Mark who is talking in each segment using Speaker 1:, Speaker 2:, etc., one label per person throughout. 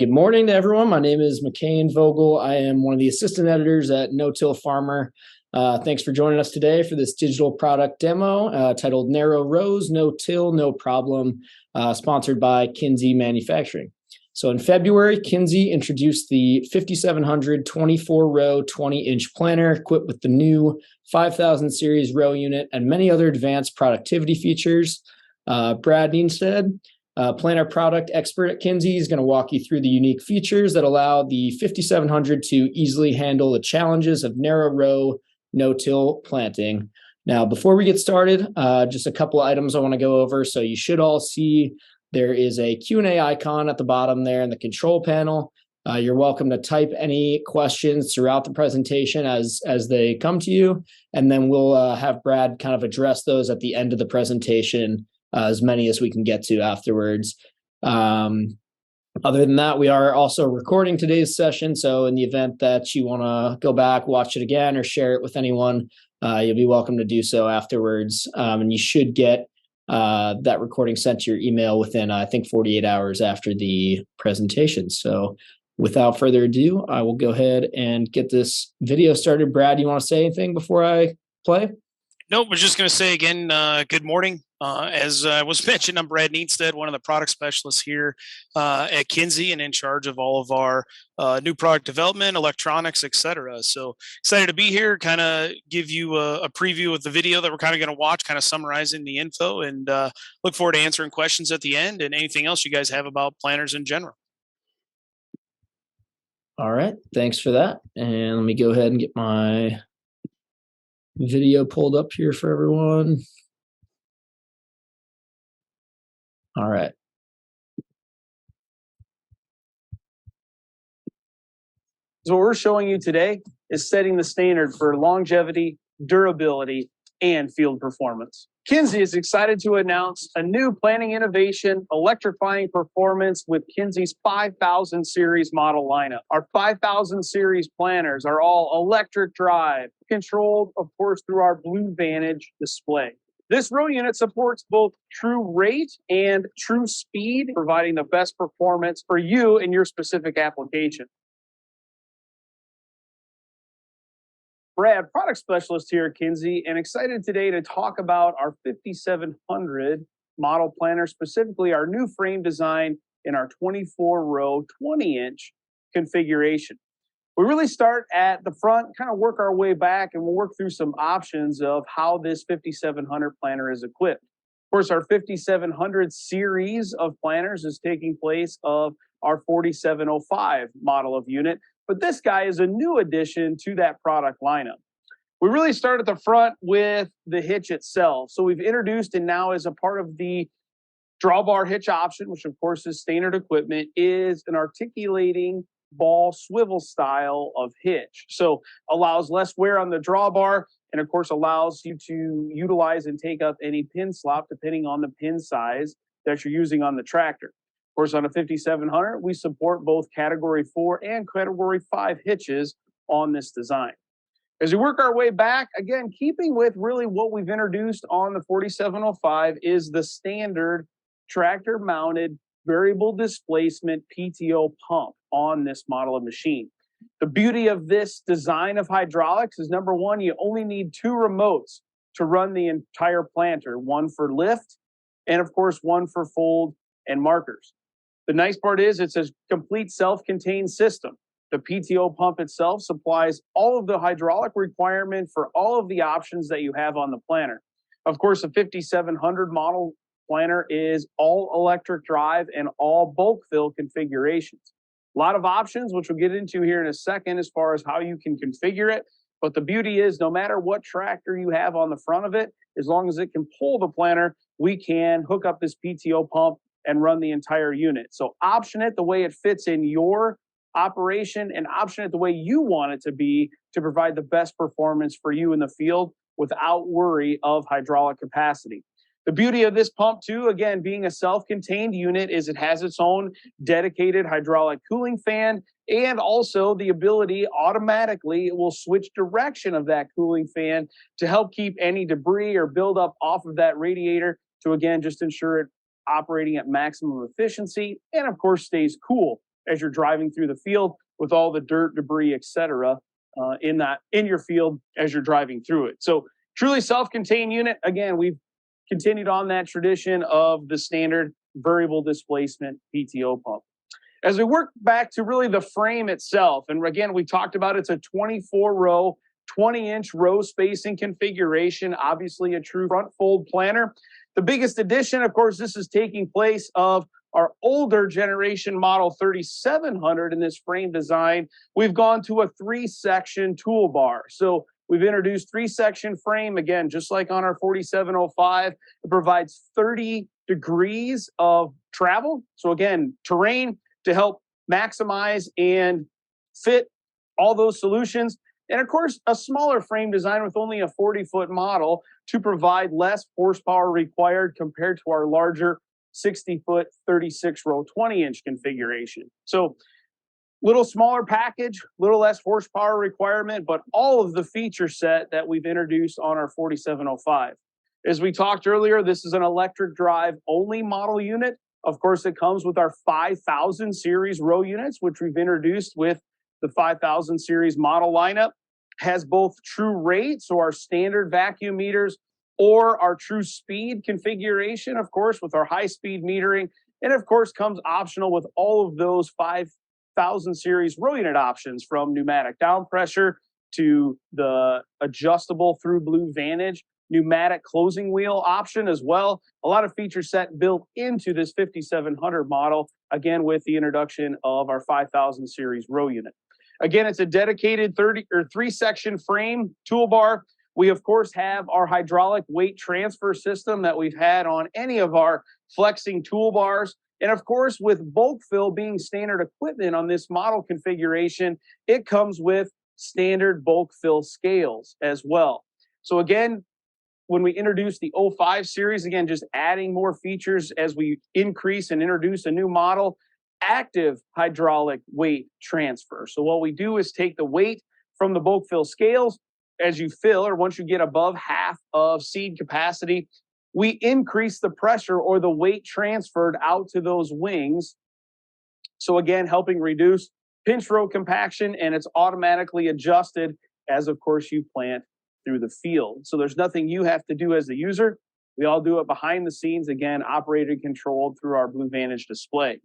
Speaker 1: Good morning to everyone. My name is McCain Vogel. I am one of the assistant editors at No-Till Farmer. Thanks for joining us today for this digital product demo titled Narrow Rows, No Till, No Problem, sponsored by Kinze Manufacturing. So in February, Kinze introduced the 5700 24-row, 20-inch planter equipped with the new 5000 series row unit and many other advanced productivity features. Brad Niensteadt, planter product expert at Kinze, is going to walk you through the unique features that allow the 5700 to easily handle the challenges of narrow row, no-till planting. Now, before we get started, just a couple of items I want to go over. So you should all see there is a Q&A icon at the bottom there in the control panel. You're welcome to type any questions throughout the presentation as they come to you, and then we'll have Brad kind of address those at the end of the presentation, as many as we can get to afterwards. Other than that, we are also recording today's session, so in the event that you want to go back, watch it again, or share it with anyone, you'll be welcome to do so afterwards. And you should get that recording sent to your email within, I think, 48 hours after the presentation. So without further ado, I will go ahead and get this video started. Brad, you want to say anything before I play?
Speaker 2: Nope, I was just going to say again, good morning. As was mentioned, I'm Brad Niensteadt, one of the product specialists here at Kinze, and in charge of all of our new product development, electronics, etc. So excited to be here, kind of give you a preview of the video that we're kind of going to watch, kind of summarizing the info, and look forward to answering questions at the end and anything else you guys have about planters in general.
Speaker 1: All right, thanks for that. And let me go ahead and get my video pulled up here for everyone. All right.
Speaker 3: So what we're showing you today is setting the standard for longevity, durability, and field performance. Kinze is excited to announce a new planting innovation, electrifying performance with Kinze's 5000 series model lineup. Our 5000 series planters are all electric drive, controlled, of course, through our Blue Vantage display. This row unit supports both true rate and true speed, providing the best performance for you and your specific application. Brad, product specialist here at Kinze, and excited today to talk about our 5700 model planter, specifically our new frame design in our 24-row, 20-inch configuration. We really start at the front, kind of work our way back, and we'll work through some options of how this 5700 planter is equipped. Of course, our 5700 series of planters is taking place of our 4705 model of unit, but this guy is a new addition to that product lineup. We really start at the front with the hitch itself. So we've introduced, and now as a part of the drawbar hitch option, which of course is standard equipment, is an articulating ball swivel style of hitch. So allows less wear on the drawbar, and of course allows you to utilize and take up any pin slop depending on the pin size that you're using on the tractor. Of course, on a 5700, we support both Category 4 and Category 5 hitches on this design. As we work our way back, again, keeping with really what we've introduced on the 4705 is the standard tractor-mounted variable displacement PTO pump on this model of machine. The beauty of this design of hydraulics is, number one, you only need two remotes to run the entire planter, one for lift and, of course, one for fold and markers. The nice part is it's a complete self-contained system. The PTO pump itself supplies all of the hydraulic requirement for all of the options that you have on the planter. Of course, a 5700 model planter is all electric drive and all bulk fill configurations. A lot of options, which we'll get into here in a second as far as how you can configure it. But the beauty is no matter what tractor you have on the front of it, as long as it can pull the planter, we can hook up this PTO pump and run the entire unit. So option it the way it fits in your operation and option it the way you want it to be to provide the best performance for you in the field without worry of hydraulic capacity. The beauty of this pump too, again, being a self-contained unit, is it has its own dedicated hydraulic cooling fan, and also the ability automatically it will switch direction of that cooling fan to help keep any debris or buildup off of that radiator to, again, just ensure it operating at maximum efficiency and, of course, stays cool as you're driving through the field with all the dirt, debris, etc. In your field as you're driving through it. So truly self-contained unit. Again, we've continued on that tradition of the standard variable displacement PTO pump. As we work back to really the frame itself, and again, we talked about it's a 24 row, 20-inch row spacing configuration, obviously a true front fold planter. The biggest addition, of course, this is taking place of our older generation model 3700 in this frame design. We've gone to a 3-section toolbar. So we've introduced 3-section frame, again, just like on our 4705. It provides 30 degrees of travel. So again, terrain to help maximize and fit all those solutions. And of course, a smaller frame design with only a 40-foot model to provide less horsepower required compared to our larger 60-foot, 36-row, 20-inch configuration. So little smaller package, little less horsepower requirement, but all of the feature set that we've introduced on our 4705. As we talked earlier, this is an electric drive only model unit. Of course, it comes with our 5000 series row units, which we've introduced with the 5000 series model lineup. Has both true rate, so our standard vacuum meters, or our true speed configuration, of course, with our high speed metering. And of course, comes optional with all of those 5000 series row unit options, from pneumatic down pressure to the adjustable through Blue Vantage pneumatic closing wheel option as well. A lot of feature set built into this 5700 model, again, with the introduction of our 5000 series row unit. Again, it's a dedicated 3-section frame toolbar. We, of course, have our hydraulic weight transfer system that we've had on any of our flexing toolbars. And of course, with bulk fill being standard equipment on this model configuration, it comes with standard bulk fill scales as well. So again, when we introduce the 05 series, again, just adding more features as we increase and introduce a new model, active hydraulic weight transfer. So what we do is take the weight from the bulk fill scales as you fill, or once you get above half of seed capacity, we increase the pressure or the weight transferred out to those wings. So again, helping reduce pinch row compaction, and it's automatically adjusted as, of course, you plant through the field. So there's nothing you have to do as the user. We all do it behind the scenes, again, operated controlled through our Blue Vantage display.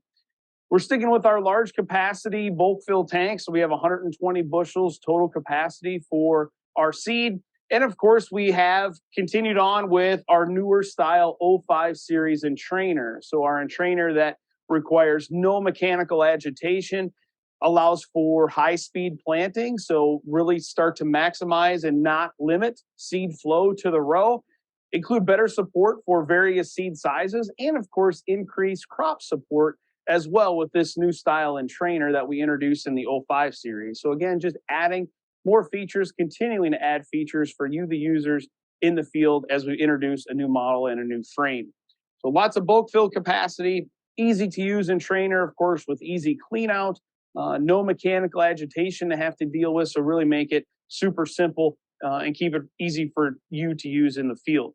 Speaker 3: We're sticking with our large capacity bulk fill tank. So we have 120 bushels total capacity for our seed. And of course, we have continued on with our newer style 05 series entrainer. So our entrainer that requires no mechanical agitation, allows for high-speed planting, so really start to maximize and not limit seed flow to the row, include better support for various seed sizes, and of course, increase crop support as well with this new style entrainer that we introduced in the 05 series. So again, just adding more features, continuing to add features for you, the users in the field, as we introduce a new model and a new frame. So lots of bulk fill capacity, easy to use entrainer, of course, with easy clean out. No mechanical agitation to have to deal with, so really make it super simple and keep it easy for you to use in the field.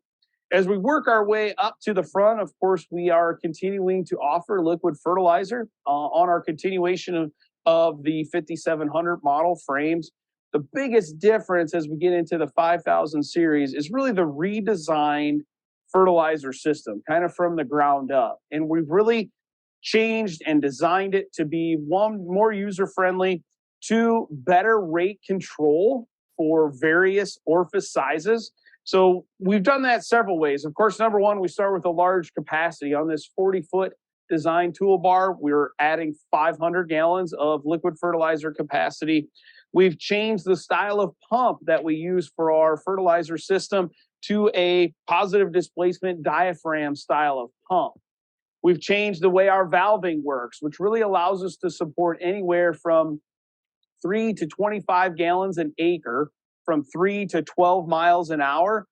Speaker 3: As we work our way up to the front, of course, we are continuing to offer liquid fertilizer on our continuation of the 5700 model frames. The biggest difference as we get into the 5000 series is really the redesigned fertilizer system, kind of from the ground up. And we've really changed and designed it to be, one, more user-friendly, two, better rate control for various orifice sizes. So we've done that several ways. Of course, number one, we start with a large capacity. On this 40-foot design toolbar, we're adding 500 gallons of liquid fertilizer capacity. We've changed the style of pump that we use for our fertilizer system to a positive displacement diaphragm style of pump. We've changed the way our valving works, which really allows us to support anywhere from 3 to 25 gallons an acre, from 3 to 12 miles an hour,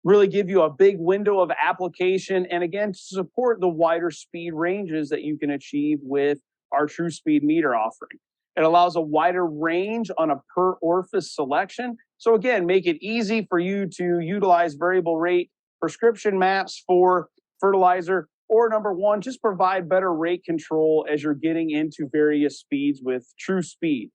Speaker 3: really give you a big window of application, and again, to support the wider speed ranges that you can achieve with our True Speed meter offering. It allows a wider range on a per orifice selection. So again, make it easy for you to utilize variable rate prescription maps for fertilizer, or number one, just provide better rate control as you're getting into various speeds with true speed.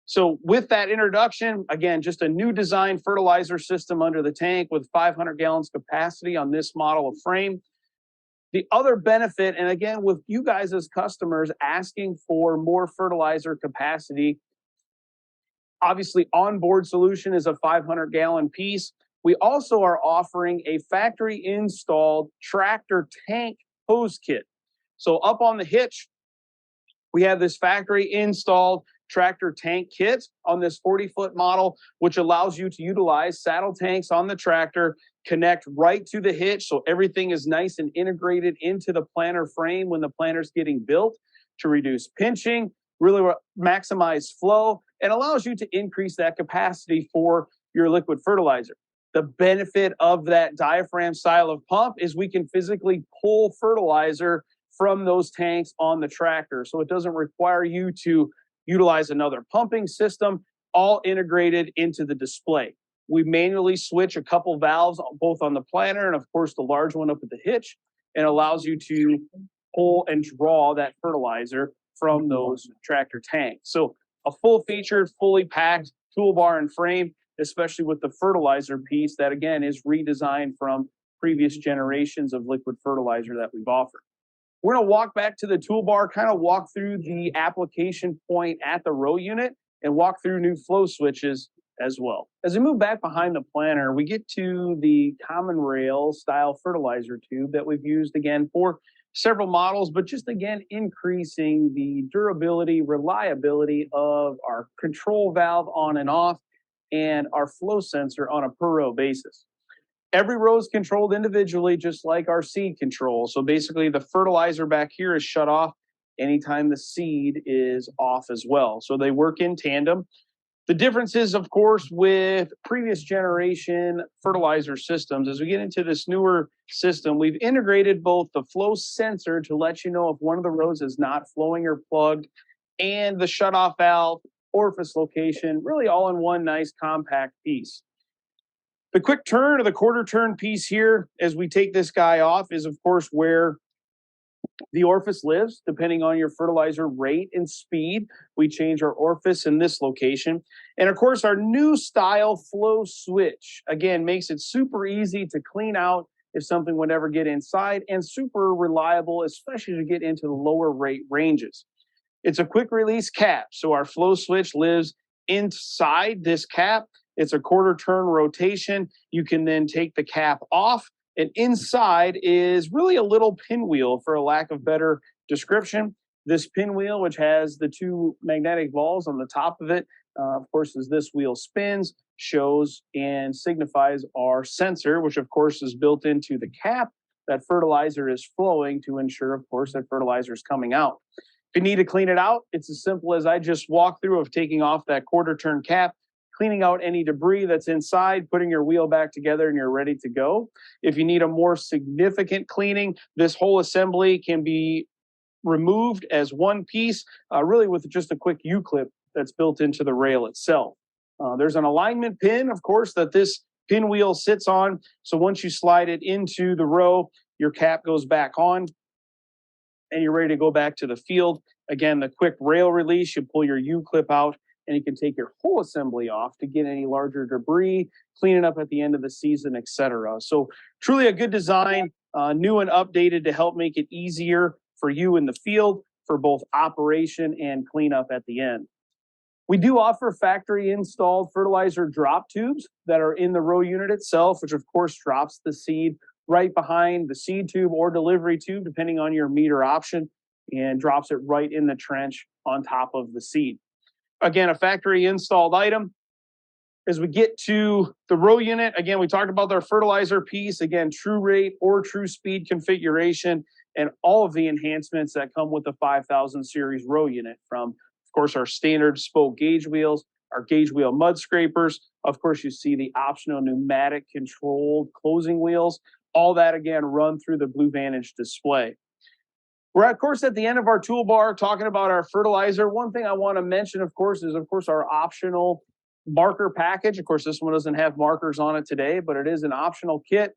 Speaker 3: So with that introduction, again, just a new design fertilizer system under the tank with 500 gallons capacity on this model of frame. The other benefit, and again, with you guys as customers asking for more fertilizer capacity, obviously onboard solution is a 500 gallon piece. We also are offering a factory installed tractor tank hose kit. So up on the hitch, we have this factory installed tractor tank kit on this 40-foot model, which allows you to utilize saddle tanks on the tractor, connect right to the hitch. So everything is nice and integrated into the planter frame when the planter's getting built to reduce pinching, really maximize flow, and allows you to increase that capacity for your liquid fertilizer. The benefit of that diaphragm style of pump is we can physically pull fertilizer from those tanks on the tractor. So it doesn't require you to utilize another pumping system, all integrated into the display. We manually switch a couple valves, both on the planter and of course the large one up at the hitch, and allows you to pull and draw that fertilizer from those tractor tanks. So a full featured, fully packed toolbar and frame, especially with the fertilizer piece that again is redesigned from previous generations of liquid fertilizer that we've offered. We're going to walk back to the toolbar, kind of walk through the application point at the row unit and walk through new flow switches as well. As we move back behind the planter, we get to the common rail style fertilizer tube that we've used again for several models, but just again increasing the durability, reliability of our control valve on and off and our flow sensor on a per row basis. Every row is controlled individually, just like our seed control. So basically the fertilizer back here is shut off anytime the seed is off as well. So they work in tandem. The difference is, of course, with previous generation fertilizer systems, as we get into this newer system, we've integrated both the flow sensor to let you know if one of the rows is not flowing or plugged, and the shutoff valve, orifice location, really all in one nice compact piece. The quick turn or the quarter turn piece here, as we take this guy off, is of course where the orifice lives, depending on your fertilizer rate and speed. We change our orifice in this location. And of course, our new style flow switch, again, makes it super easy to clean out if something would ever get inside, and super reliable, especially to get into the lower rate ranges. It's a quick release cap. So our flow switch lives inside this cap. It's a quarter turn rotation. You can then take the cap off, and inside is really a little pinwheel, for a lack of better description. This pinwheel, which has the two magnetic balls on the top of it, of course, as this wheel spins, shows and signifies our sensor, which of course is built into the cap, that fertilizer is flowing to ensure, of course, that fertilizer is coming out. If you need to clean it out, it's as simple as I just walked through of taking off that quarter turn cap, cleaning out any debris that's inside, putting your wheel back together, and you're ready to go. If you need a more significant cleaning, this whole assembly can be removed as one piece, really with just a quick U-clip that's built into the rail itself. There's an alignment pin, of course, that this pinwheel sits on. So once you slide it into the row, your cap goes back on, and you're ready to go back to the field. Again, the quick rail release, you pull your U-clip out, and you can take your whole assembly off to get any larger debris, clean it up at the end of the season, etc. So truly a good design, new and updated to help make it easier for you in the field for both operation and cleanup at the end. We do offer factory installed fertilizer drop tubes that are in the row unit itself, which of course drops the seed right behind the seed tube or delivery tube, depending on your meter option, and drops it right in the trench on top of the seed. Again, a factory installed item. As we get to the row unit, again, we talked about our fertilizer piece, again, true rate or true speed configuration, and all of the enhancements that come with the 5000 series row unit, from, of course, our standard spoke gauge wheels, our gauge wheel mud scrapers. Of course, you see the optional pneumatic controlled closing wheels. All that, again, run through the Blue Vantage display. We're, of course, at the end of our toolbar talking about our fertilizer. One thing I want to mention, of course, is, of course, our optional marker package. Of course, this one doesn't have markers on it today, but it is an optional kit.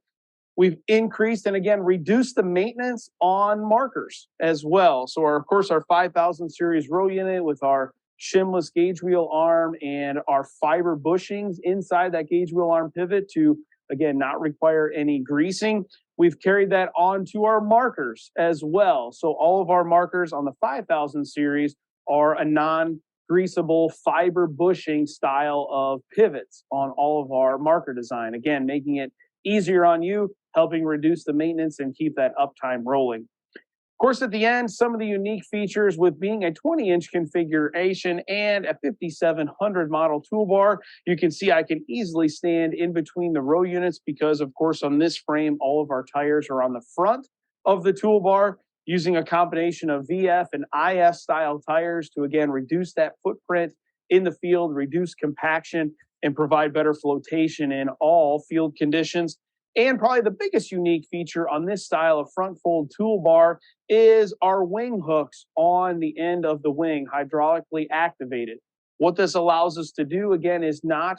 Speaker 3: We've increased and again reduced the maintenance on markers as well. So of course our 5000 series row unit with our shimless gauge wheel arm and our fiber bushings inside that gauge wheel arm pivot to again not require any greasing. We've carried that on to our markers as well. So all of our markers on the 5000 series are a non-greasable fiber bushing style of pivots on all of our marker design. Again, making it easier on you, helping reduce the maintenance and keep that uptime rolling. Of course, at the end, some of the unique features with being a 20-inch configuration and a 5700 model toolbar, you can see I can easily stand in between the row units because, of course, on this frame, all of our tires are on the front of the toolbar using a combination of VF and IF style tires to, again, reduce that footprint in the field, reduce compaction, and provide better flotation in all field conditions. And probably the biggest unique feature on this style of front fold toolbar is our wing hooks on the end of the wing, hydraulically activated. What this allows us to do, again, is not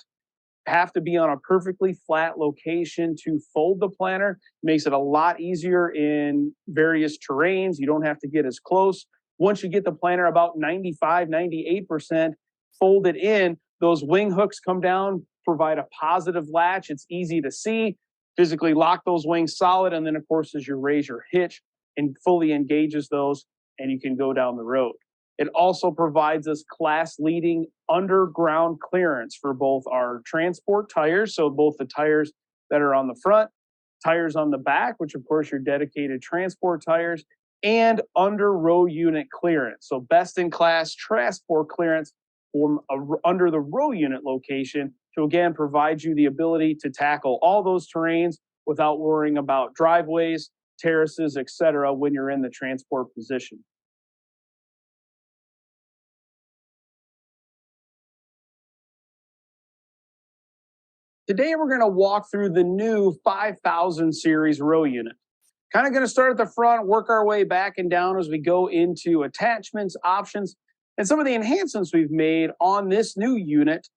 Speaker 3: have to be on a perfectly flat location to fold the planter. It makes it a lot easier in various terrains. You don't have to get as close. Once you get the planter about 95, 98% folded in, those wing hooks come down, provide a positive latch. It's easy to see. Physically lock those wings solid, and then of course as you raise your hitch and fully engages those, and you can go down the road. It also provides us class leading underground clearance for both our transport tires, so both the tires that are on the front, tires on the back, which of course your dedicated transport tires, and under row unit clearance. So best in class transport clearance from under the row unit location to again provide you the ability to tackle all those terrains without worrying about driveways, terraces, etc. when you're in the transport position. Today we're going to walk through the new 5000 series row unit. Kind of going to start at the front, work our way back and down as we go into attachments, options, and some of the enhancements we've made on this new unit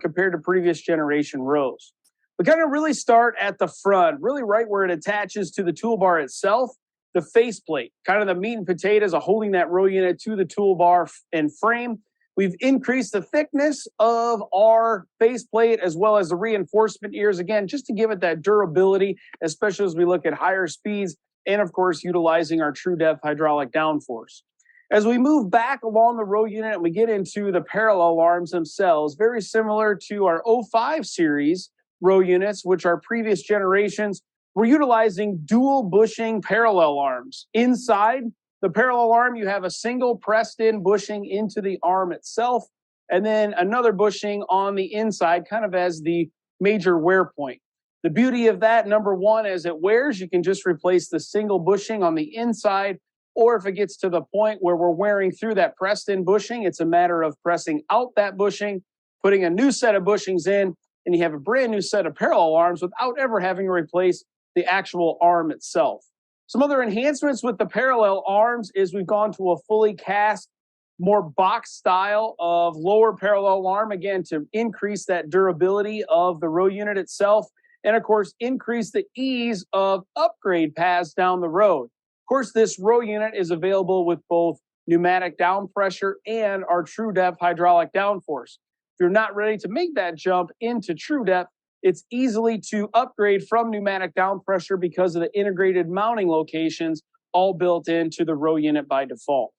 Speaker 3: compared to previous generation rows. We kind of really start at the front, really right where it attaches to the toolbar itself, the faceplate, kind of the meat and potatoes of holding that row unit to the toolbar and frame. We've increased the thickness of our faceplate as well as the reinforcement ears, again, just to give it that durability, especially as we look at higher speeds and, of course, utilizing our true depth hydraulic downforce. As we move back along the row unit and we get into the parallel arms themselves, very similar to our 05 series row units, which are previous generations, we're utilizing dual bushing parallel arms. Inside the parallel arm, you have a single pressed in bushing into the arm itself, and then another bushing on the inside, kind of as the major wear point. The beauty of that, number one, as it wears, you can just replace the single bushing on the inside, or if it gets to the point where we're wearing through that pressed in bushing, it's a matter of pressing out that bushing, putting a new set of bushings in, and you have a brand new set of parallel arms without ever having to replace the actual arm itself. Some other enhancements with the parallel arms is we've gone to a fully cast, more box style of lower parallel arm, again, to increase that durability of the row unit itself, and of course, increase the ease of upgrade paths down the road. Of course, this row unit is available with both pneumatic down pressure and our true depth hydraulic downforce. If you're not ready to make that jump into true depth, it's easily to upgrade from pneumatic down pressure because of the integrated mounting locations all built into the row unit by default.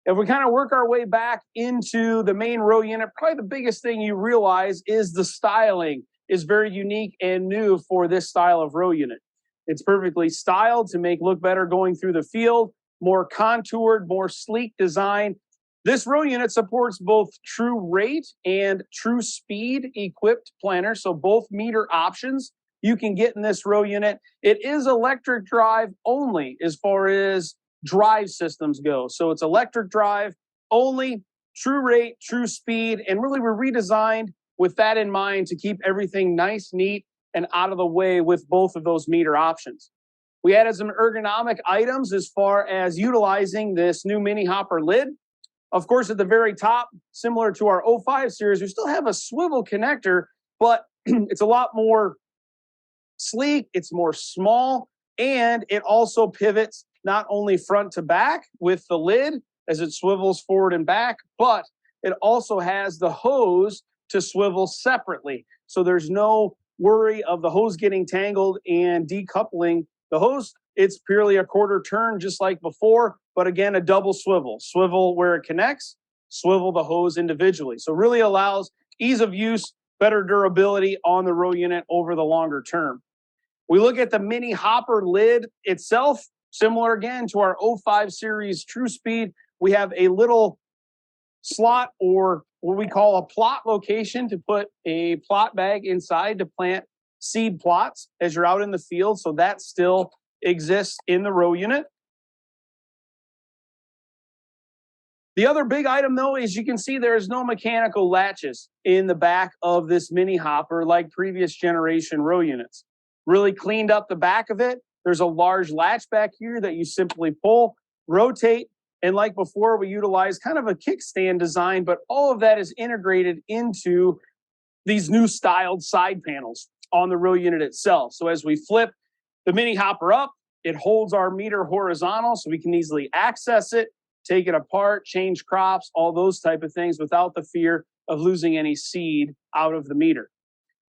Speaker 3: If we kind of work our way back into the main row unit, probably the biggest thing you realize is the styling is very unique and new for this style of row unit. It's perfectly styled to make look better going through the field, more contoured, more sleek design. This row unit supports both true rate and true speed equipped planters, so both meter options you can get in this row unit. It is electric drive only as far as drive systems go. So it's electric drive only, true rate, true speed, and really we're redesigned with that in mind to keep everything nice, neat, and out of the way with both of those meter options. We added some ergonomic items as far as utilizing this new mini hopper lid. Of course, at the very top, similar to our 05 series, we still have a swivel connector, but it's a lot more sleek, it's more small, and it also pivots not only front to back with the lid as it swivels forward and back, but it also has the hose to swivel separately. So there's no worry of the hose getting tangled and decoupling the hose. It's purely a quarter turn just like before, but again, a double swivel. Swivel where it connects, swivel the hose individually. So really allows ease of use, better durability on the row unit over the longer term. We look at the mini hopper lid itself, similar again to our 05 series True Speed. We have a little slot, or what we call a plot location, to put a plot bag inside to plant seed plots as you're out in the field. So that still exists in the row unit. The other big item, though, is you can see there is no mechanical latches in the back of this mini hopper like previous generation row units. Really cleaned up the back of it. There's a large latch back here that you simply pull, rotate, and like before, we utilize kind of a kickstand design, but all of that is integrated into these new styled side panels on the row unit itself. So as we flip the mini hopper up, it holds our meter horizontal so we can easily access it, take it apart, change crops, all those type of things without the fear of losing any seed out of the meter.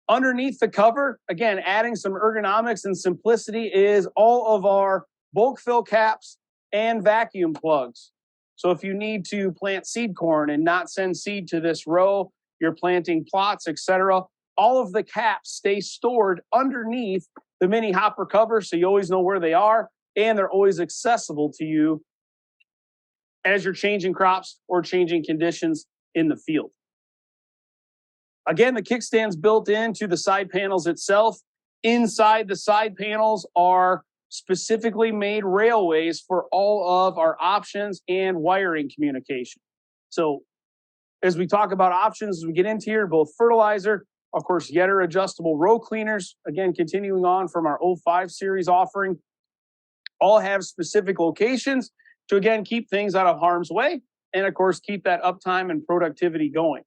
Speaker 3: Underneath the cover, again, adding some ergonomics and simplicity, is all of our bulk fill caps and vacuum plugs. So if you need to plant seed corn and not send seed to this row, you're planting plots, etc., all of the caps stay stored underneath the mini hopper cover, so you always know where they are, and they're always accessible to you as you're changing crops or changing conditions in the field. Again, the kickstand's built into the side panels itself. Inside the side panels are specifically made railways for all of our options and wiring communication. So as we talk about options, as we get into here, both fertilizer, of course, Yetter adjustable row cleaners, again, continuing on from our 05 series offering, all have specific locations to, again, keep things out of harm's way and, of course, keep that uptime and productivity going.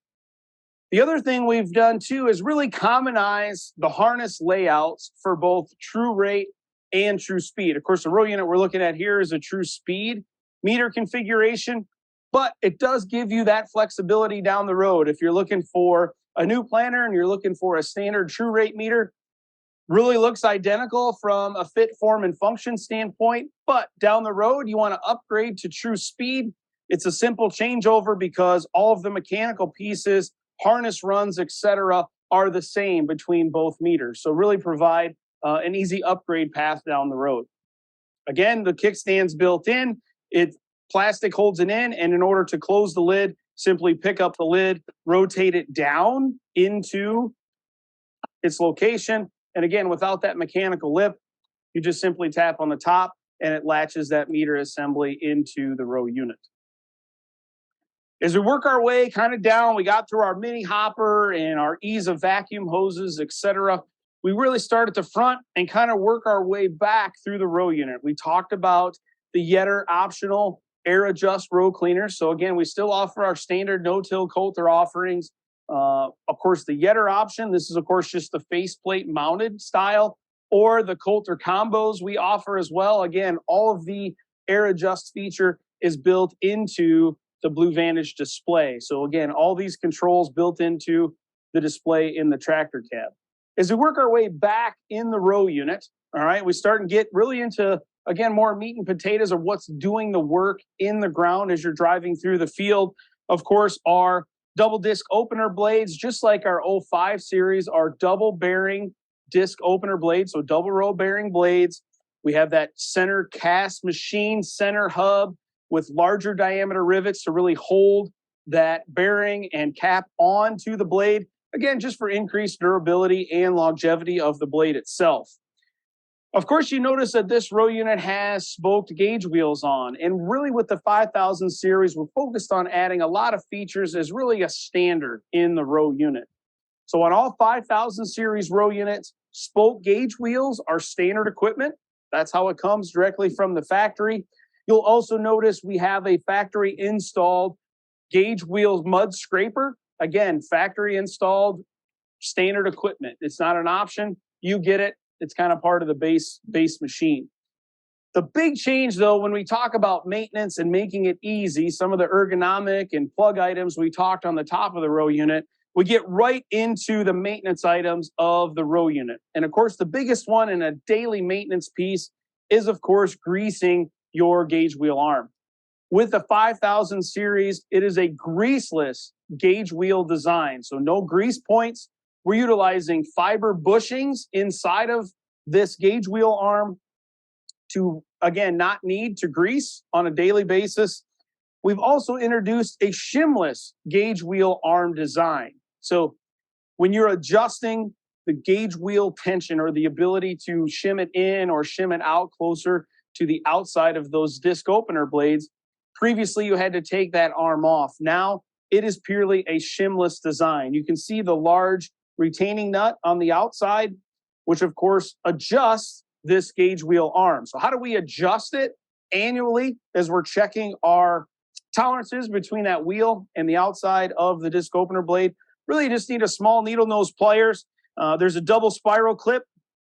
Speaker 3: The other thing we've done, too, is really commonize the harness layouts for both true rate and true speed. Of course, the row unit we're looking at here is a true speed meter configuration, but it does give you that flexibility down the road. If you're looking for a new planter and you're looking for a standard true rate meter, really looks identical from a fit, form, and function standpoint, but down the road, you want to upgrade to true speed. It's a simple changeover because all of the mechanical pieces, harness runs, etc., are the same between both meters. So really provide an easy upgrade path down the road. Again, the kickstand's built in. Plastic holds it in, and in order to close the lid, simply pick up the lid, rotate it down into its location. And again, without that mechanical lip, you just simply tap on the top and it latches that meter assembly into the row unit. As we work our way kind of down, we got through our mini hopper and our ease of vacuum hoses, etc. We really start at the front and kind of work our way back through the row unit. We talked about the Yetter optional air adjust row cleaners. So again, we still offer our standard no-till coulter offerings. Of course, the Yetter option, this is of course just the faceplate mounted style, or the coulter combos we offer as well. Again, all of the air adjust feature is built into the Blue Vantage display. So again, all these controls built into the display in the tractor cab. As we work our way back in the row unit, all right, we start and get really into, again, more meat and potatoes of what's doing the work in the ground as you're driving through the field. Of course, our double disc opener blades, just like our 05 series, are double bearing disc opener blades, so double row bearing blades. We have that center cast machine center hub with larger diameter rivets to really hold that bearing and cap onto the blade. Again, just for increased durability and longevity of the blade itself. Of course, you notice that this row unit has spoked gauge wheels on, and really with the 5000 series, we're focused on adding a lot of features as really a standard in the row unit. So on all 5000 series row units, spoke gauge wheels are standard equipment. That's how it comes directly from the factory. You'll also notice we have a factory installed gauge wheels mud scraper. Again, factory installed standard equipment. It's not an option. You get it. It's kind of part of the base machine. The big change, though, when we talk about maintenance and making it easy, some of the ergonomic and plug items we talked on the top of the row unit, we get right into the maintenance items of the row unit. And of course, the biggest one in a daily maintenance piece is, of course, greasing your gauge wheel arm. With the 5000 series, it is a greaseless gauge wheel design. So no grease points. We're utilizing fiber bushings inside of this gauge wheel arm to, again, not need to grease on a daily basis. We've also introduced a shimless gauge wheel arm design. So when you're adjusting the gauge wheel tension or the ability to shim it in or shim it out closer to the outside of those disc opener blades, previously you had to take that arm off. Now it is purely a shimless design. You can see the large retaining nut on the outside, which of course adjusts this gauge wheel arm. So how do we adjust it? Annually, as we're checking our tolerances between that wheel and the outside of the disc opener blade. Really just need a small needle nose pliers. There's a double spiral clip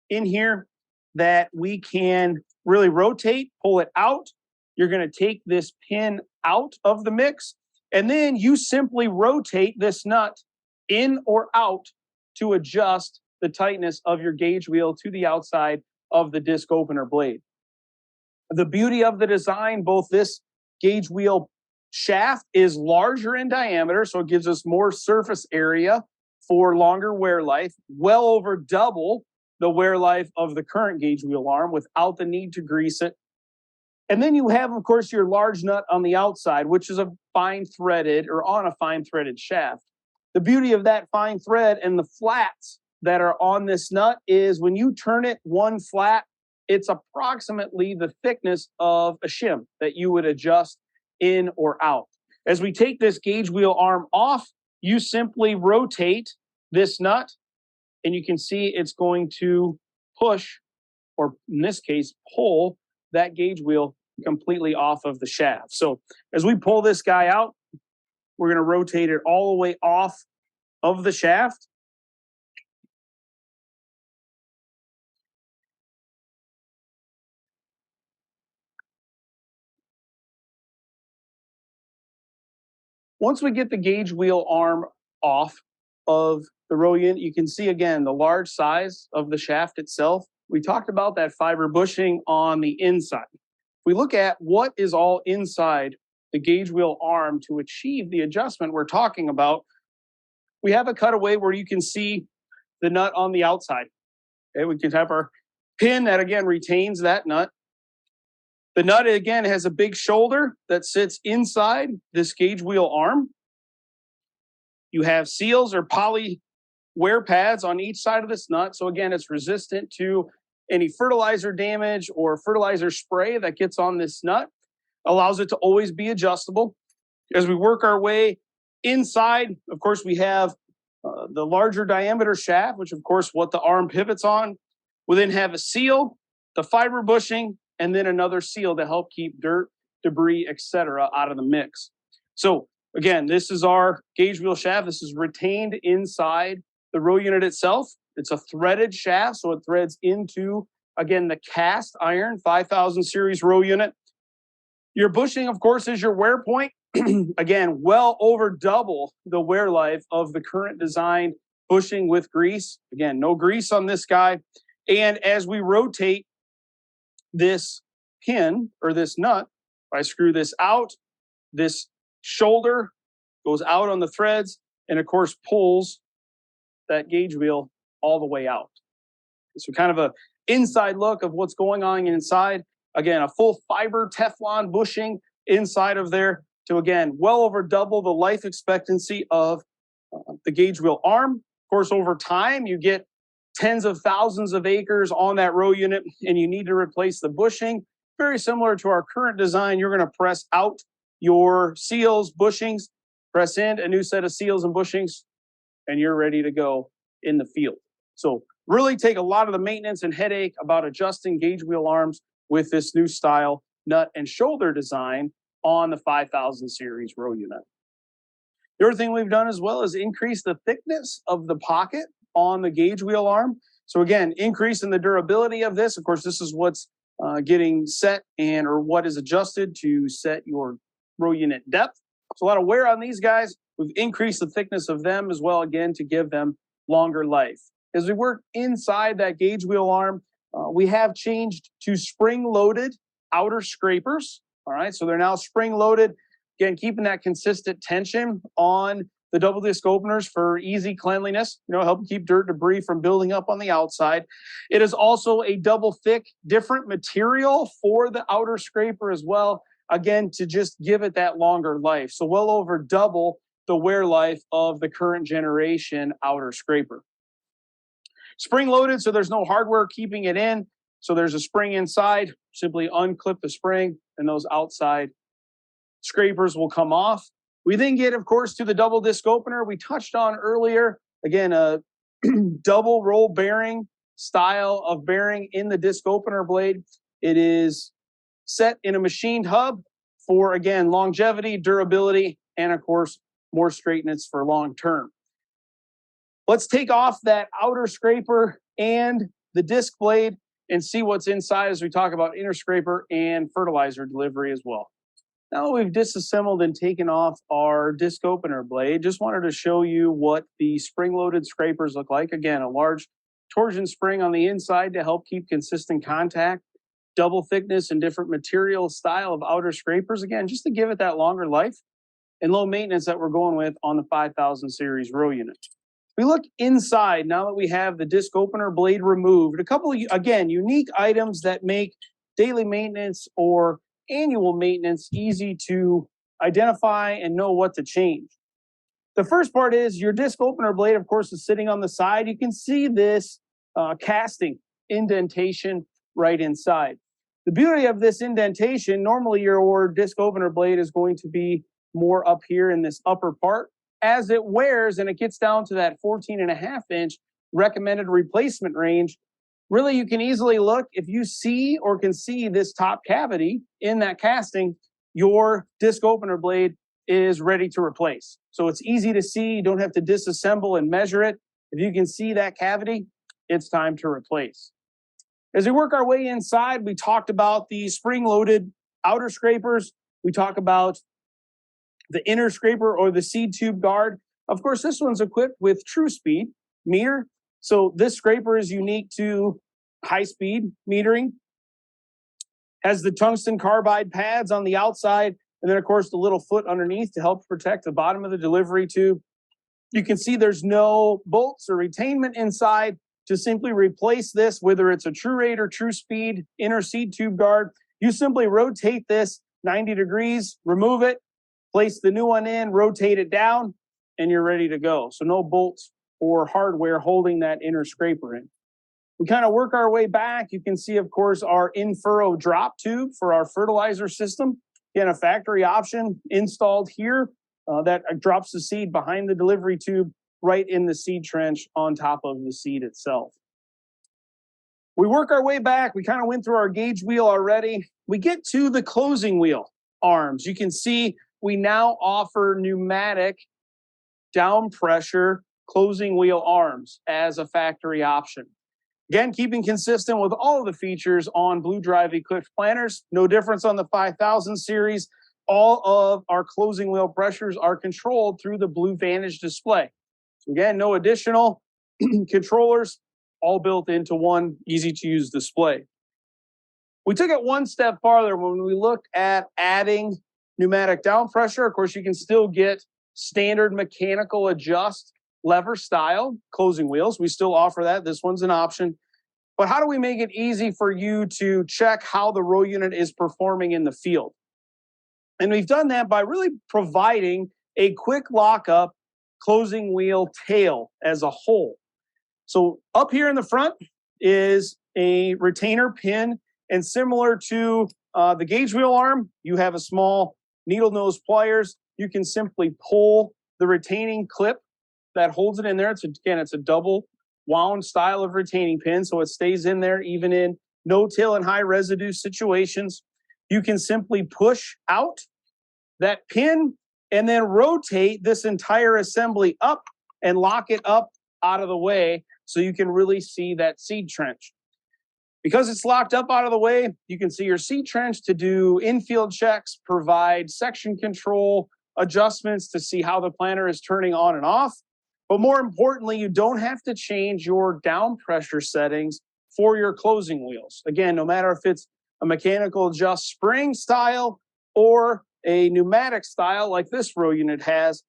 Speaker 3: in here that we can really rotate, pull it out. You're going to take this pin out of the mix, and then you simply rotate this nut in or out to adjust the tightness of your gauge wheel to the outside of the disc opener blade. The beauty of the design, both this gauge wheel shaft is larger in diameter, so it gives us more surface area for longer wear life, well over double the wear life of the current gauge wheel arm without the need to grease it. And then you have, of course, your large nut on the outside, which is a fine threaded or on a fine threaded shaft. The beauty of that fine thread and the flats that are on this nut is when you turn it one flat, it's approximately the thickness of a shim that you would adjust in or out. As we take this gauge wheel arm off, you simply rotate this nut, and you can see it's going to push, or in this case, pull that gauge wheel completely off of the shaft. So as we pull this guy out, we're going to rotate it all the way off of the shaft. Once we get the gauge wheel arm off of the row unit, you can see again the large size of the shaft itself. We talked about that fiber bushing on the inside. We look at what is all inside the gauge wheel arm to achieve the adjustment we're talking about. We have a cutaway where you can see the nut on the outside. Okay, we can have our pin that again retains that nut. The nut again has a big shoulder that sits inside this gauge wheel arm. You have seals or poly wear pads on each side of this nut. So again, it's resistant to any fertilizer damage or fertilizer spray that gets on this nut. Allows it to always be adjustable. As we work our way inside, of course, we have the larger diameter shaft, which of course what the arm pivots on. We then have a seal, the fiber bushing, and then another seal to help keep dirt, debris, etc. out of the mix. So again, this is our gauge wheel shaft. This is retained inside the row unit itself. It's a threaded shaft, so it threads into, again, the cast iron 5000 series row unit. Your bushing, of course, is your wear point. Again, well over double the wear life of the current design bushing with grease. Again, no grease on this guy. And as we rotate this pin or this nut, if I screw this out, this shoulder goes out on the threads and of course pulls that gauge wheel all the way out. So kind of a inside look of what's going on inside. Again, a full fiber Teflon bushing inside of there to, again, well over double the life expectancy of the gauge wheel arm. Of course, over time, you get tens of thousands of acres on that row unit, and you need to replace the bushing. Very similar to our current design, you're going to press out your seals, bushings, press in a new set of seals and bushings, and you're ready to go in the field. So really take a lot of the maintenance and headache about adjusting gauge wheel arms with this new style nut and shoulder design on the 5000 series row unit. The other thing we've done as well is increase the thickness of the pocket on the gauge wheel arm. So again, increase in the durability of this. Of course, this is what's getting set or what is adjusted to set your row unit depth. So a lot of wear on these guys. We've increased the thickness of them as well, again, to give them longer life. As we work inside that gauge wheel arm, we have changed to spring-loaded outer scrapers. All right, so they're now spring-loaded. Again, keeping that consistent tension on the double disc openers for easy cleanliness, help keep dirt debris from building up on the outside. It is also a double thick, different material for the outer scraper as well, again, to just give it that longer life. So well over double the wear life of the current generation outer scraper. Spring loaded, so there's no hardware keeping it in. So there's a spring inside, simply unclip the spring and those outside scrapers will come off. We then get, of course, to the double disc opener we touched on earlier. Again, a double roll bearing style of bearing in the disc opener blade. It is set in a machined hub for, again, longevity, durability, and of course, more straightness for long term. Let's take off that outer scraper and the disc blade and see what's inside as we talk about inner scraper and fertilizer delivery as well. Now we've disassembled and taken off our disc opener blade, just wanted to show you what the spring-loaded scrapers look like. Again, a large torsion spring on the inside to help keep consistent contact, double thickness and different material style of outer scrapers, again, just to give it that longer life and low maintenance that we're going with on the 5000 series row unit. We look inside now that we have the disc opener blade removed. A couple of, again, unique items that make daily maintenance or annual maintenance easy to identify and know what to change. The first part is your disc opener blade, of course, is sitting on the side. You can see this casting indentation right inside. The beauty of this indentation, normally your disc opener blade is going to be more up here in this upper part. As it wears and it gets down to that 14.5-inch recommended replacement range, really you can easily look, if you see or can see this top cavity in that casting, your disc opener blade is ready to replace. So it's easy to see, you don't have to disassemble and measure it. If you can see that cavity, it's time to replace. As we work our way inside, we talked about the spring-loaded outer scrapers. We talk about the inner scraper or the seed tube guard. Of course, this one's equipped with true speed meter. So this scraper is unique to high-speed metering. Has the tungsten carbide pads on the outside, and then, of course, the little foot underneath to help protect the bottom of the delivery tube. You can see there's no bolts or retainment inside to simply replace this, whether it's a true rate or true speed inner seed tube guard. You simply rotate this 90 degrees, remove it, place the new one in, rotate it down, and you're ready to go. So no bolts or hardware holding that inner scraper in. We kind of work our way back. You can see, of course, our in-furrow drop tube for our fertilizer system. Again, a factory option installed here that drops the seed behind the delivery tube right in the seed trench on top of the seed itself. We work our way back. We kind of went through our gauge wheel already. We get to the closing wheel arms. You can see we now offer pneumatic down pressure closing wheel arms as a factory option. Again, keeping consistent with all of the features on Blue Drive equipped planters. No difference on the 5000 series. All of our closing wheel pressures are controlled through the Blue Vantage display. So again, no additional controllers, all built into one easy to use display. We took it one step farther when we looked at adding pneumatic down pressure. Of course, you can still get standard mechanical adjust lever style closing wheels. We still offer that. This one's an option. But how do we make it easy for you to check how the row unit is performing in the field? And we've done that by really providing a quick lockup closing wheel tail as a whole. So up here in the front is a retainer pin, and similar to the gauge wheel arm, you have a small needle nose pliers. You can simply pull the retaining clip that holds it in there. It's a double wound style of retaining pin, so it stays in there even in no-till and high residue situations. You can simply push out that pin and then rotate this entire assembly up and lock it up out of the way so you can really see that seed trench. Because it's locked up out of the way, you can see your seed trench to do infield checks, provide section control, adjustments to see how the planter is turning on and off. But more importantly, you don't have to change your down pressure settings for your closing wheels. Again, no matter if it's a mechanical adjust spring style or a pneumatic style like this row unit has,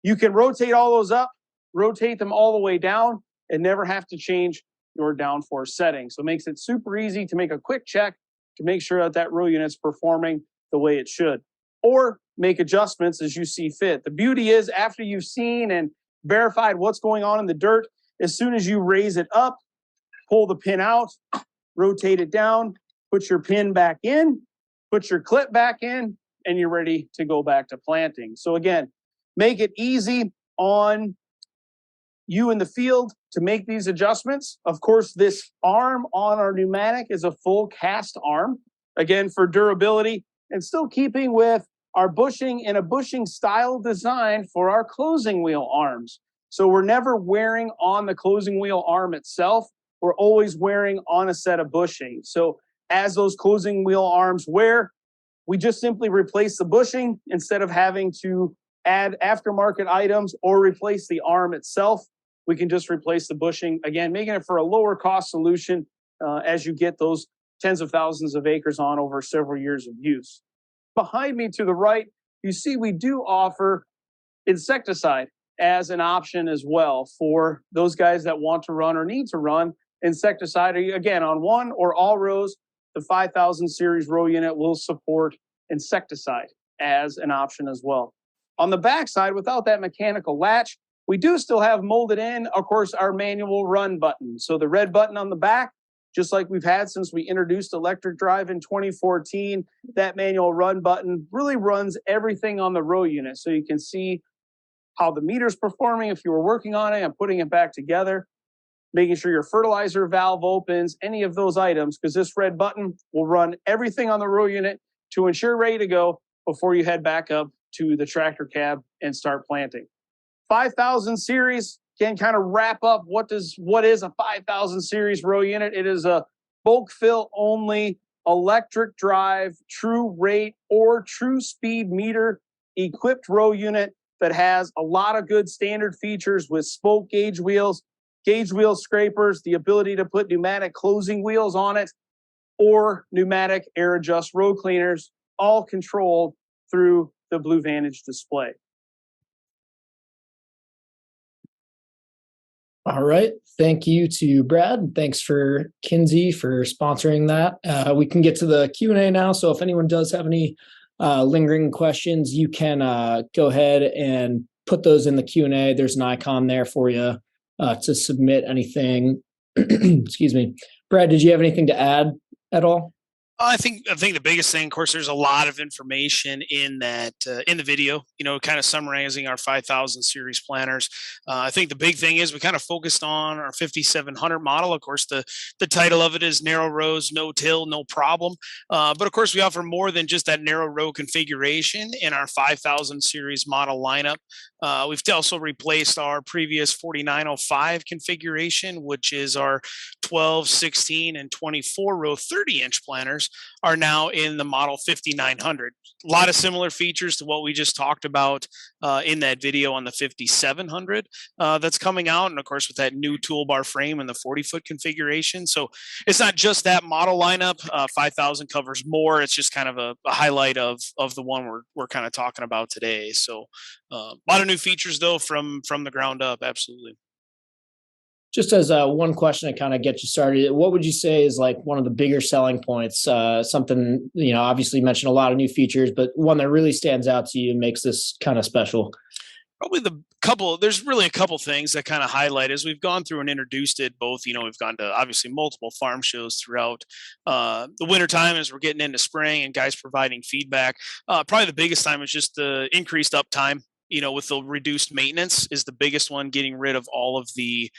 Speaker 3: you can rotate all those up, rotate them all the way down, and never have to change your downforce setting. So it makes it super easy to make a quick check to make sure that that row unit's performing the way it should, or make adjustments as you see fit. The beauty is, after you've seen and verified what's going on in the dirt, as soon as you raise it up, pull the pin out, rotate it down, put your pin back in, put your clip back in, and you're ready to go back to planting. So again, make it easy on you in the field to make these adjustments. Of course, this arm on our pneumatic is a full cast arm, again, for durability and still keeping with our bushing and a bushing style design for our closing wheel arms. So we're never wearing on the closing wheel arm itself. We're always wearing on a set of bushing. So as those closing wheel arms wear, we just simply replace the bushing instead of having to add aftermarket items or replace the arm itself. We can just replace the bushing, again, making it for a lower cost solution as you get those tens of thousands of acres on over several years of use. Behind me to the right, you see we do offer insecticide as an option as well for those guys that want to run or need to run insecticide. Again, on one or all rows, the 5000 series row unit will support insecticide as an option as well. On the backside, without that mechanical latch, we do still have molded in, of course, our manual run button. So the red button on the back, just like we've had since we introduced electric drive in 2014, that manual run button really runs everything on the row unit. So you can see how the meter's performing if you were working on it and putting it back together, making sure your fertilizer valve opens, any of those items, because this red button will run everything on the row unit to ensure ready to go before you head back up to the tractor cab and start planting. 5000 series can kind of wrap up what is a 5000 series row unit. It is a bulk fill only electric drive, true rate or true speed meter equipped row unit that has a lot of good standard features with spoke gauge wheel scrapers, the ability to put pneumatic closing wheels on it, or pneumatic air adjust row cleaners, all controlled through the Blue Vantage display.
Speaker 1: All right. Thank you to Brad. Thanks for Kinze for sponsoring that. We can get to the Q&A now. So if anyone does have any lingering questions, you can go ahead and put those in the Q&A. There's an icon there for you to submit anything. Excuse me. Brad, did you have anything to add at all?
Speaker 2: I think the biggest thing, of course, there's a lot of information in that in the video, kind of summarizing our 5000 series planters. I think the big thing is we kind of focused on our 5700 model. Of course, the title of it is narrow rows, no till, no problem. But of course, we offer more than just that narrow row configuration in our 5000 series model lineup. We've also replaced our previous 4905 configuration, which is our 12, 16, and 24 row 30-inch planters are now in the model 5900. A lot of similar features to what we just talked about in that video on the 5700 that's coming out. And of course, with that new toolbar frame and the 40-foot configuration. So it's not just that model lineup. 5000 covers more. It's just kind of a highlight of the one we're kind of talking about today. So a lot of new features, though, from the ground up. Absolutely.
Speaker 1: Just as one question to kind of get you started, what would you say is like one of the bigger selling points? Something, obviously you mentioned a lot of new features, but one that really stands out to you and makes this kind of special?
Speaker 2: Probably there's really a couple things that kind of highlight as we've gone through and introduced it both, we've gone to obviously multiple farm shows throughout the wintertime as we're getting into spring and guys providing feedback. Probably the biggest time is just the increased uptime. With the reduced maintenance is the biggest one, getting rid of all of the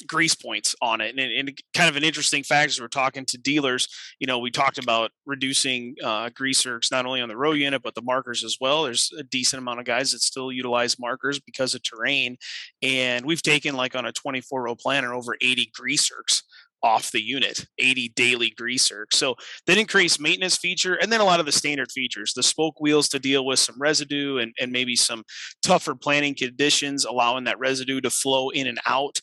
Speaker 2: grease points on it. And kind of an interesting fact as we're talking to dealers, we talked about reducing grease zerks not only on the row unit, but the markers as well. There's a decent amount of guys that still utilize markers because of terrain. And we've taken, like on a 24 row planter, over 80 grease zerks off the unit, 80 daily grease zerks. So that increased maintenance feature, and then a lot of the standard features, the spoke wheels to deal with some residue and maybe some tougher planting conditions, allowing that residue to flow in and out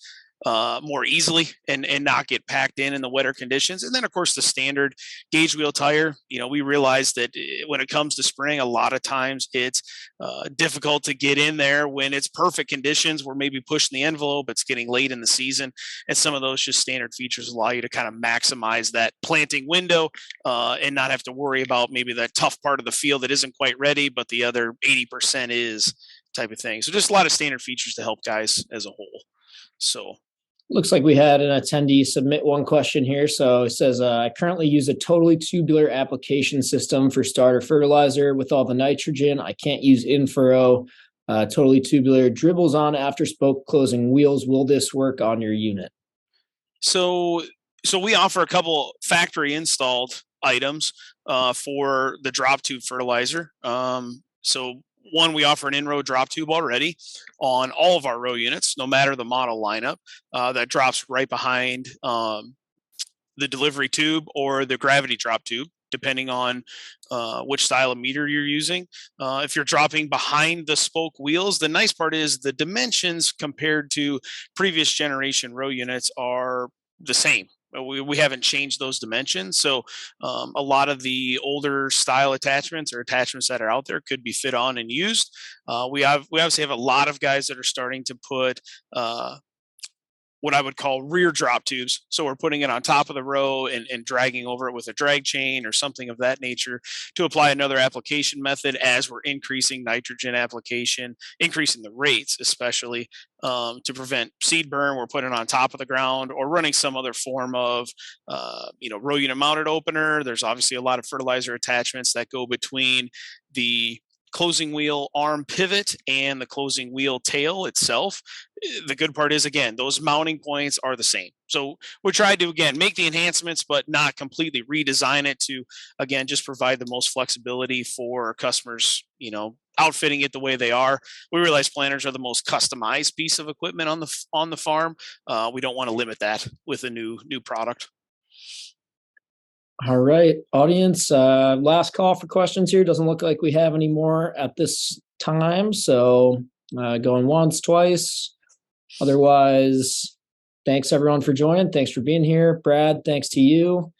Speaker 2: more easily and not get packed in the wetter conditions. And then, of course, the standard gauge wheel tire. We realize that when it comes to spring, a lot of times it's difficult to get in there when it's perfect conditions. We're maybe pushing the envelope, it's getting late in the season. And some of those just standard features allow you to kind of maximize that planting window and not have to worry about maybe that tough part of the field that isn't quite ready, but the other 80% is, type of thing. So just a lot of standard features to help guys as a whole. So
Speaker 1: looks like we had an attendee submit one question here. So it says, I currently use a totally tubular application system for starter fertilizer with all the nitrogen. I can't use in-furrow, totally tubular, dribbles on after spoke closing wheels. Will this work on your unit?
Speaker 2: So we offer a couple factory installed items for the drop tube fertilizer. So one, we offer an in-row drop tube already on all of our row units, no matter the model lineup, that drops right behind the delivery tube or the gravity drop tube, depending on which style of meter you're using. If you're dropping behind the spoke wheels, the nice part is the dimensions compared to previous generation row units are the same. We haven't changed those dimensions. So a lot of the older style attachments or attachments that are out there could be fit on and used. We obviously have a lot of guys that are starting to put what I would call rear drop tubes. So we're putting it on top of the row and dragging over it with a drag chain or something of that nature to apply another application method as we're increasing nitrogen application, increasing the rates, especially to prevent seed burn. We're putting it on top of the ground or running some other form of, row unit mounted opener. There's obviously a lot of fertilizer attachments that go between the closing wheel arm pivot and the closing wheel tail itself. The good part is, again, those mounting points are the same. So we're trying to, again, make the enhancements, but not completely redesign it to, again, just provide the most flexibility for customers, outfitting it the way they are. We realize planters are the most customized piece of equipment on the farm. We don't want to limit that with a new product.
Speaker 1: All right, audience, last call for questions here. Doesn't look like we have any more at this time. So going once, twice. Otherwise, thanks everyone for joining. Thanks for being here. Brad, thanks to you.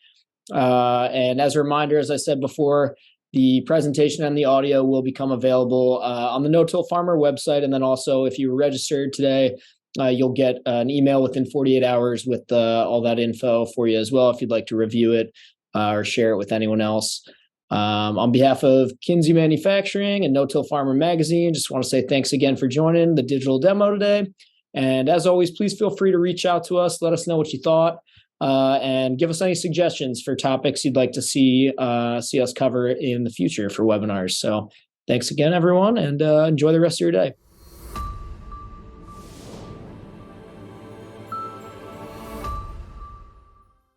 Speaker 1: And as a reminder, as I said before, the presentation and the audio will become available on the No-Till Farmer website. And then also, if you were registered today, you'll get an email within 48 hours with all that info for you as well, if you'd like to review it or share it with anyone else. On behalf of Kinze Manufacturing and No-Till Farmer Magazine, just want to say thanks again for joining the digital demo today. And as always, please feel free to reach out to us. Let us know what you thought and give us any suggestions for topics you'd like to see us cover in the future for webinars. So thanks again, everyone, and enjoy the rest of your day.